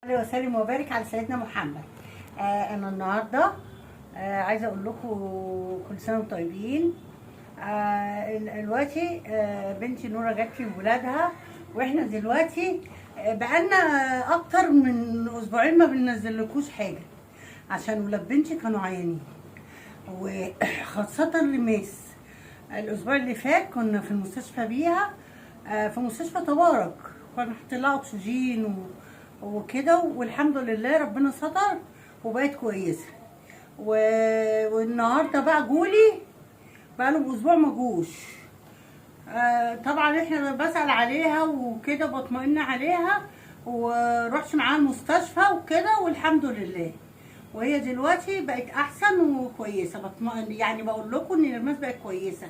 عليه وسلم وبارك على سيدنا محمد. انا النهارده عايزه اقول لكم كل سنه وانتم طيبين. دلوقتي بنتي نوره جت في ولادها، واحنا دلوقتي بقالنا اكتر من اسبوعين ما بننزلكوش حاجه عشان ولاد بنتي كانوا عيانين، وخاصه رماس. الاسبوع اللي فات كنا في المستشفى بيها، في مستشفى تبارك، كنا حاطين لها اكسجين وكده، والحمد لله ربنا ستر وبقت كويسه. والنهارده بقى جولي بقالهم اسبوع ما جوش. طبعا احنا بسأل عليها وكده، بطمئن عليها ورحت معاها المستشفى وكده، والحمد لله. وهي دلوقتي بقت احسن وكويسه، بطمئن يعني، بقول لكم ان الناس بقت كويسه.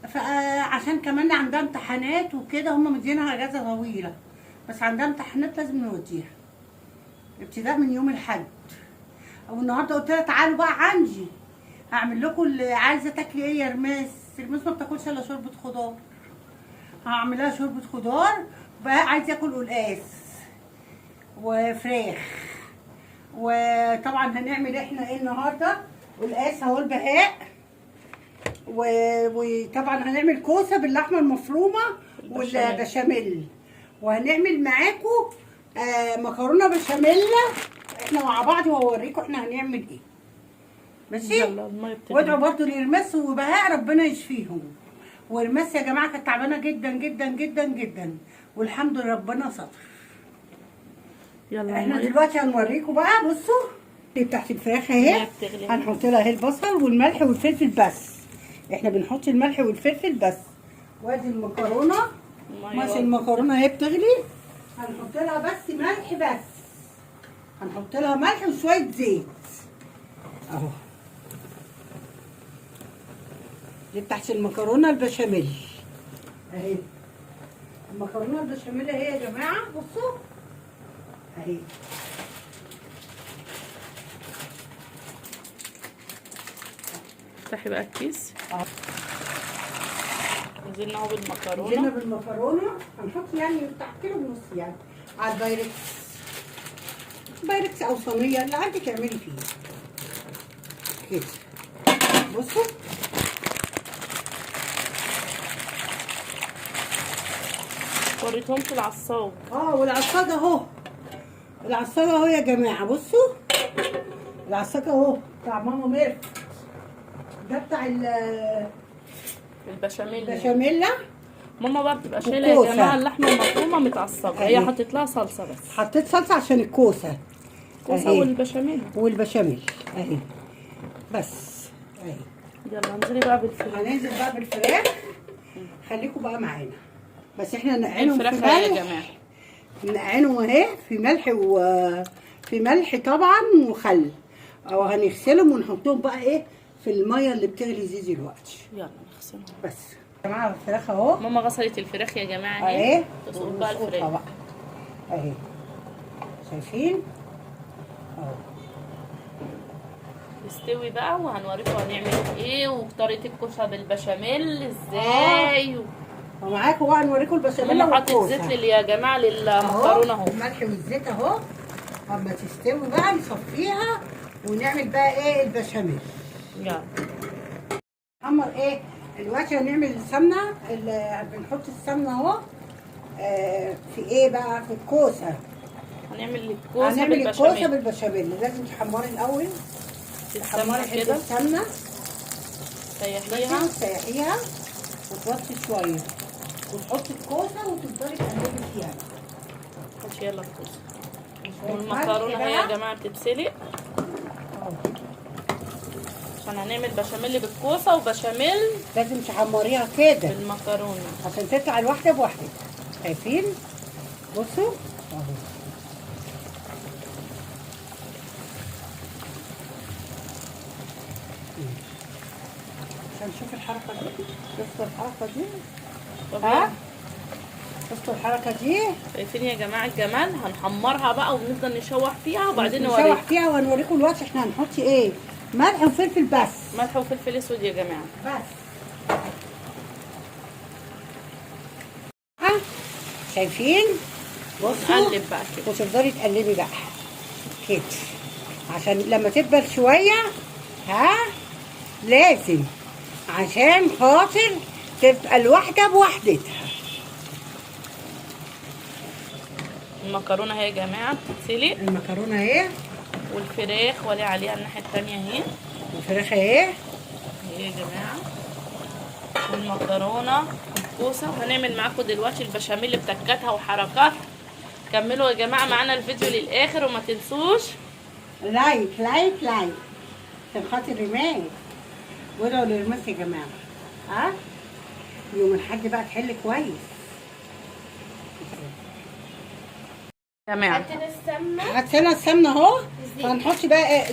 فعشان كمان عندها امتحانات وكده، هم مدينها اجازه طويله، بس عندها امتحانات لازم نوديها ابتداء من يوم الاحد. والنهارده قلت لها تعالوا بقى عندي هعمل لكم اللي عايزه تاكلي ايه يا رماس. رماس ما بتاكلش الا شوربه خضار، هعمل لها شوربه خضار. بقى عايزه ياكل قلقاس وفراخ. وطبعا هنعمل احنا ايه النهارده؟ قلقاس اهو البهاء، وطبعا هنعمل كوسه باللحمه المفرومه والبشاميل، وهنعمل معاكم مكرونه بشاميل احنا مع بعض، وهوريكم احنا هنعمل ايه. ماشي؟ وادعوا برضو لرماس وبهاء ربنا يشفيهم. ورماس يا جماعه كانت تعبانه جدا جدا جدا جدا، والحمد لله ربنا ستر. يلا احنا دلوقتي هنوريكم بقى. بصوا بتاعت الفراخ اهي، هنحط لها اهي البصل والملح والفلفل بس. احنا بنحط الملح والفلفل بس. وادي المكرونه، ماشي، المكرونه اهي بتغلي، هنحط لها بس ملح بس، هنحط لها ملح وشويه زيت اهو. دي بتاعت المكرونه البشاميل اهي. المكرونه البشاميل اهي يا جماعه، بصوا اهي. افتحي بقى الكيس. نزلنا اهو بالمكرونه. نزلنا بالمكرونه، هنحط يعني بتاع كيلو ونص يعني على بايركس او صينيه اللي عندك اعملي فيه كده. بصوا وريتهم في العصاج. والعصاج اهو، العصاج اهو يا جماعه. بصوا العصاج اهو بتاع ماما ميرفت، ده بتاع البشاميل. ماما بقى بتبقى شايله يا جماعه اللحمه المفرومه متعصبه، هي حطيت لها صلصه بس، حطيت صلصه عشان الكوسه والبشاميل اهي بس اهي. يلا انزلي بقى بالفراخ. هننزل بقى بالفراخ، خليكم بقى معانا. بس احنا نقعينهم في الفراخ ملح يا جماعه، نقعينهم اهي في ملح، وفي ملح طبعا وخل، او هنغسلهم ونحطهم بقى ايه في الميه اللي بتغلي دي دلوقتي. يلا نغسلهم بس يا جماعه الفراخ اهو. ماما غسلت الفراخ يا جماعه اهي، تسقط بقى الفراخ بقى اهي، شايفين اهو. تستوي بقى، وهنوريكم هنعمل ايه وطريقه الكوسه بالبشاميل ازاي. ومعاكم بقى نوريكم البشاميل. ماما حطت زيت يا جماعه للمكرونه اهو، الملح والزيت اهو. اما تستوي بقى نصفيها ونعمل بقى ايه البشاميل. يلا نحمر ايه دلوقتي. هنعمل السمنه، بنحط السمنه اهو في ايه بقى؟ في الكوسه. هنعمل الكوسه بالبشاميل. لازم تحمري الاول، تحمري حته السمنه، تسيحيها وتوطي شويه، وتحطي الكوسه وتفضلي تقلبي فيها. ماشي يلا الكوسه والمكرونه هي يا جماعه بتتسلق عشان هنعمل بشاميل بالكوسه وبشاميل لازم تحمريها كده بالمكرونه عشان تطلع الواحده بواحده. شايفين؟ بصوا اهو. عشان نشوف الحركه دي، شفتوا الحركه دي؟ شفتوا الحركه دي؟ شايفين يا جماعه الجمال؟ هنحمرها بقى ونفضل نشوح فيها، وبعدين نشوح فيها وهنوريكم دلوقتي احنا هنحط ايه. ملح وفلفل بس، ملح وفلفل اسود يا جماعه بس. شايفين؟ بصوا نقلب بقى كده. وتفضلي تقلبي بقى كده عشان لما تدبل شويه. ها لازم عشان خاطر تبقى الواحده بوحدتها. المكرونه اهي يا جماعه بتتسلق، المكرونه اهي والفراخ ولي عليها الناحيه التانيه اهي. والفراخ اهي اهي يا جماعه، والمكرونه الكوسه. هنعمل معاكم دلوقتي البشاميل بتكاتها وحركاتها. كملوا يا جماعه معانا الفيديو للاخر وما تنسوش لايك لايك لايك عشان خاطر رماس. وادعوا لرماس يا جماعه. ها يوم الحاج بقى تحل كويس يا جماعه. حطينا السمنة. حطينا السمنه اهو. الزيت. وهنحط بقى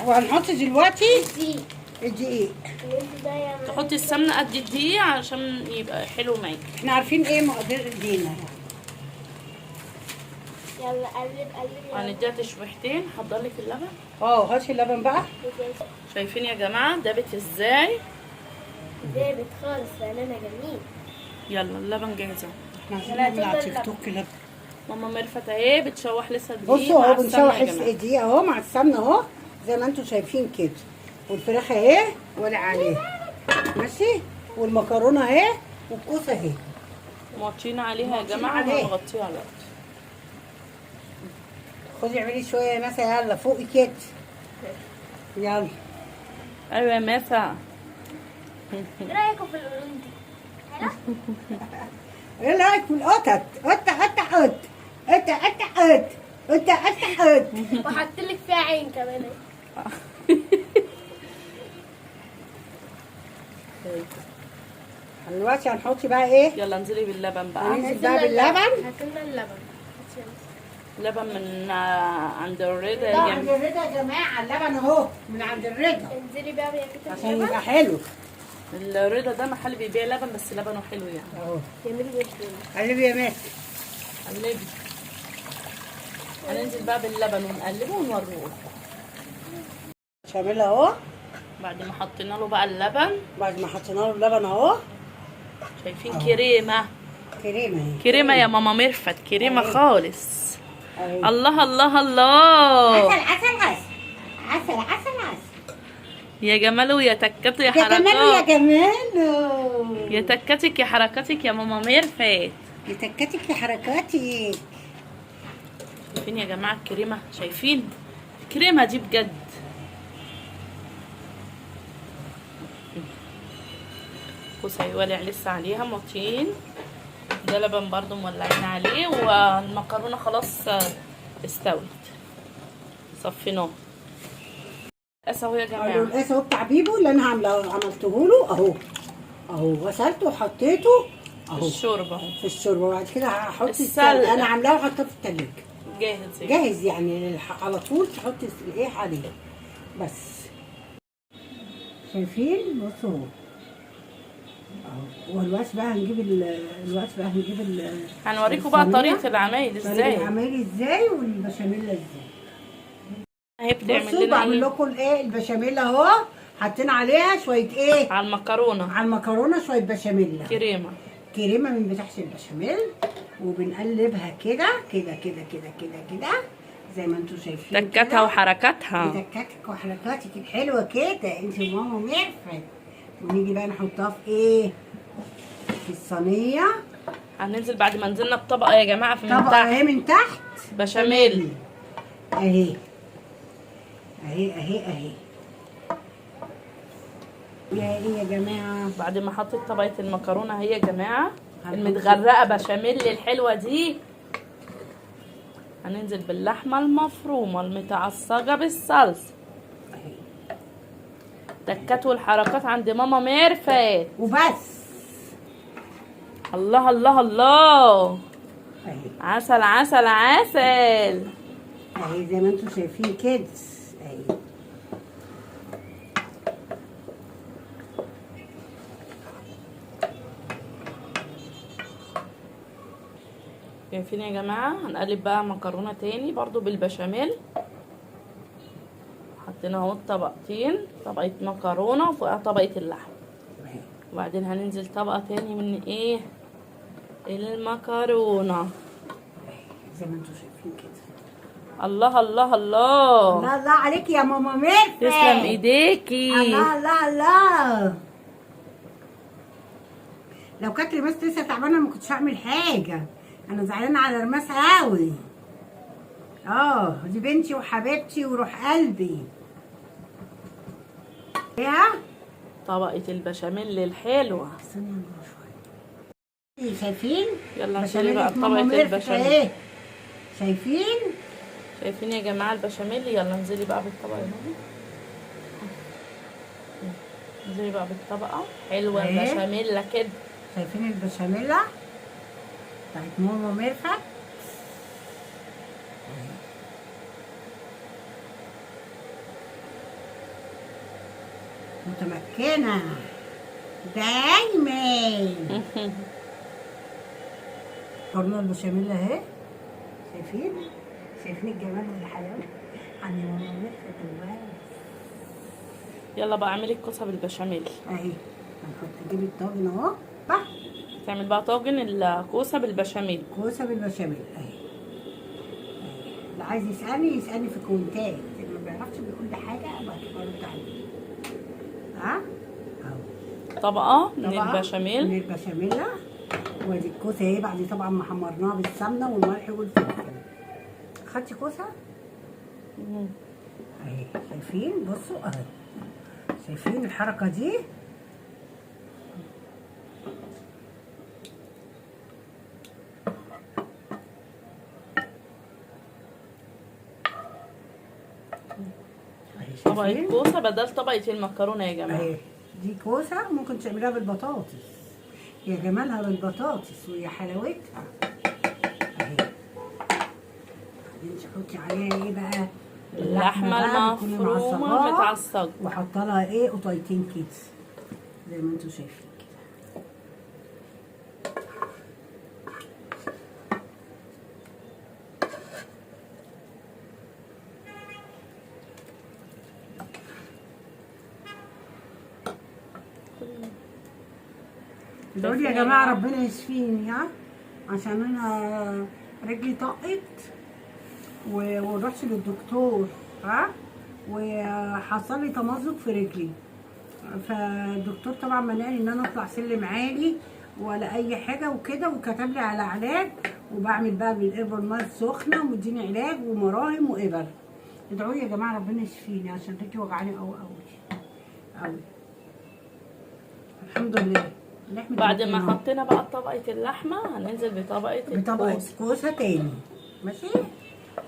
وهنحط دلوقتي دي الدقيق. وانت بقى يا ماما. تحطي السمنه قد الدقيق عشان يبقى حلو معاكي. احنا عارفين ايه مقدار ايدينا. يلا قلب قلب يلا. وهنديها تشويحتين. حضر لك اللبن. هاتي اللبن بقى. شايفين يا جماعه دابت ازاي؟ دابت خالص بأمانة جميل. يلا اللبن جاهزه. احنا عايزين نعمل على تيك توك لبن. ماما ميرفت اهي بتشوح لسه الدقيق بصوا مع اهو السمنة بنشوح يا جماعة. الدقيق اهو مع السمنه اهو زي ما انتم شايفين كده. والفراخ اهي ولا عليها ماشي. والمكرونه اهي والكوسه اهي. موطيين عليها يا موطيين جماعه عليها. وهنغطيها على الأرض. خدي اعملي شويه مثلا يلا فوقي كده. يلا ايوه يا ماسة. ايه رأيكم في القرون دي؟ حلو؟ ايه رايك في القطط؟ قطه قطه قط قطه قطه قط قطه قطه قط. وحط لك فيها عين كمان. دلوقتي هنحط بقى ايه؟ يلا انزلي باللبن بقى. هننزل بقى باللبن. هاتلنا اللبن. لبن من عند الرضا ده يا عند جماعة. الرضا يا جماعه. اللبن اهو من عند الرضا انزلي بقى يا كده عشان اللبن. يبقى حلو الرضا ده محل بيبيع لبن بس لبنه حلو يعني. اهو. جميل جدا. قلبي يا مات. قلبي. هننزل بقى باللبن ونقلبه ونوريه. بشاميل اهو. بعد ما حطينا له بقى اللبن. بعد ما حطينا له اللبن اهو. شايفين كريمة. كريمه اهي. كريمة يا ماما ميرفت. كريمة أهي. خالص. أهي. الله الله الله. عسل عسل عسل عسل عسل عسل. يا جماله يا تكته يا يا جماله يا حركات. جماله. يا تكتك يا حركاتك يا ماما ميرفت. يتكتك يا حركاتي. شايفين يا جماعة الكريمة؟ شايفين؟ الكريمة دي بجد. كوسة يولع لسه عليها موطين. ده لبن برضو مولعين عليه. والمكرونة خلاص استوت. صفيناه. قاس اهو يا اهو جماعة. القاس اهو بتاع بيبو اللي انا عملته له اهو. اهو غسلته وحطيته اهو الشوربة اهو. في الشوربه. وبعد كده هحط السلق. انا عاملاه وحطاه في التلاجة جاهز يعني. جاهز يعني على طول تحطي الايه عليه بس. شايفين بصوا اهو. والوقت بقى هنجيب هنوريكم بقى الصينية. طريقة العمايل طريقة ازاي. العمايل ازاي والبشاميل ازاي. اهي بتعمل بصوا لنا بعمل ايه لكم الايه البشاميل اهو. حطينا عليها شويه ايه على المكرونة. على المكرونه شويه بشاميل. كريمة. كريمه من بتاعت البشاميل. وبنقلبها كده كده كده كده كده كده زي ما انتم شايفين تكتها كده. وحركاتها. تكاتك وحركاتك الحلوه كده انت وماما ميرفت. ونيجي بقى نحطها في ايه في الصينيه. هننزل بعد ما نزلنا بطبقة يا جماعة في من طبقه تحت اهي من تحت بشاميل. اهي اهي اهي اهي. يا ايه يا جماعه. بعد ما حطيت طبقة المكرونة اهي يا جماعة هنحط- المتغرقة بشاميل الحلوة دي. هننزل باللحمة المفرومة المتعصجة بالصلصة. اهي تكات والحركات عند ماما ميرفت. وبس. الله الله الله. اهي عسل عسل عسل. اهي زي ما انتم شايفين كده. اهي شايفين يا جماعة. هنقلب بقى مكرونة تاني برضو بالبشاميل. حطينا اهو طبقتين. طبقة مكرونة وفوقها طبقة اللحم. اهي وبعدين هننزل طبقة تاني من ايه المكرونة. زي ما انتم شايفين كده. الله الله الله. الله الله عليك يا ماما ميرفت. تسلم ايديكي. الله الله الله. لو كانت رماس لسه تعبانه ما كنتش هعمل حاجه. انا زعلانه على رماس قوي. دي بنتي وحبيبتي وروح قلبي. يا طبقة البشاميل الحلوة. شايفين؟ يلا انزلي بقى بشاميل ماما بطبقة ميرفت البشاميل. اهي. شايفين؟ شايفين يا جماعة البشاميل؟ يلا انزلي بقى بالطبقة دي. انزلي بقى بالطبقة. حلوة اهي. البشاميل كده. شايفين البشاميلة بتاعت ماما ميرفت؟ متمكنة دايما. قرنا البشاميل اهي. شايفين؟ شايفين الجمال والحلاوة عن ماما ميرفت الواد. يلا بقى اعملي الكوسة بالبشاميل. اهي هنحط اجيب الطاجن اهو بقى. تعمل بقى طاجن الكوسة بالبشاميل. كوسة بالبشاميل اهي. اللي عايز يسألني في الكومنتات، اللي ما بيعرفش بيقول لي حاجة ابقى برد عليه. اهو طبقة من طبقة البشاميل. من البشاميل. وادي الكوسة اهي بعد طبعا ما حمرناها بالسمنة والملح والفلفل. خدتي كوسة؟ اهي شايفين؟ بصوا اهي. شايفين الحركة دي؟ طبقة كوسة بدل طبقة المكرونة يا جماعة. اهي دي كوسة ممكن تعمليها بالبطاطس. يا جمالها بالبطاطس ويا حلاوتها. اهي بعدين تحطي عليها ايه بقى؟ اللحمة المفرومة متعصجة. وحط لها ايه؟ قطيتين كده زي ما انتم شايفين كده. دول يا جماعة ربنا يشفيني عشان انا رجلي طقت ورحت للدكتور وحصل لي تمزق في رجلي. فالدكتور طبعا منعني ان انا اطلع سلم عالي ولا اي حاجه وكده، وكتب لي على علاج، وبعمل بقى بالابر ميه سخنه ومديني علاج ومراهم وابر. ادعوا لي يا جماعه ربنا يشفيني عشان رجلي وجعاني قوي قوي قوي. الحمد لله. بعد ما حطينا بقى طبقه اللحمه هننزل بطبقه كوسه تاني. ماشي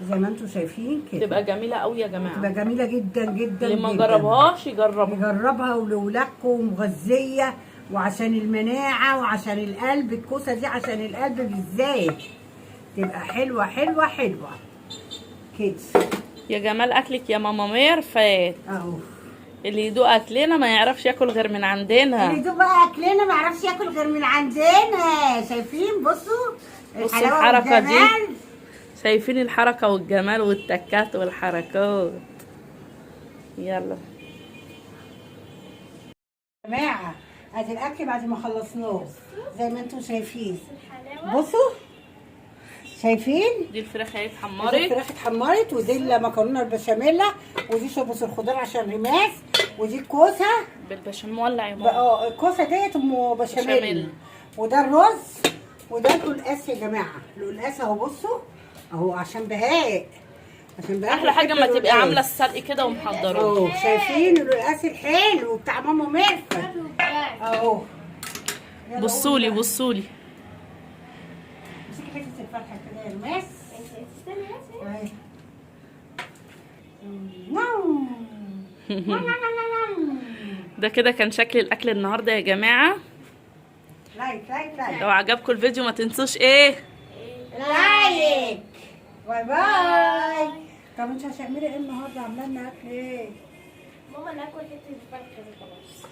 زي ما انتم شايفين كده. تبقى جميله قوي يا جماعه. تبقى جميله جدا جدا. اللي ما جربهاش يجربها ولولادكم مغذيه وعشان المناعه وعشان القلب. الكوسه دي عشان القلب بالذات تبقى حلوه حلوه حلوه كده. يا جمال اكلك يا ماما ميرفت. اهو اللي يدوق اكلنا ما يعرفش ياكل غير من عندنا. اللي يدوق بقى اكلنا ما يعرفش ياكل غير من عندنا. شايفين؟ بصوا الحركه دي. شايفين الحركه والجمال والتكات والحركات. يلا يا جماعه ادي الاكل بعد ما خلصناه زي ما انتم شايفين. بصوا شايفين؟ دي الفراخ اهي اتحمرت. دي الفراخ اتحمرت، ودي المكرونه البشاميل، ودي شوربه الخضار عشان رماس، ودي الكوسه بالبشاميل مولع يا ماما. الكوسه ديت ام بشاميل، وده الرز، وده القلقاس يا جماعه. القلقاس اهو بصوا اهو عشان بهاء. احلى حاجه ما تبقي عامله السلق كده ومحضراه. اهو شايفين القلقاس الحلو بتاع ماما ميرفت اهو. بصولي بصولي. امسكي حته الفرخه كده يا رماس. ده كده كان شكل الاكل النهارده يا جماعه. لايك لايك لايك. لو عجبكم الفيديو ما تنسوش ايه؟ لايك. باي باي. طب انت هتعملي ايه النهارده؟ عامله لنا اكل ايه؟ ماما ناكل حته الفرخه دي خلاص.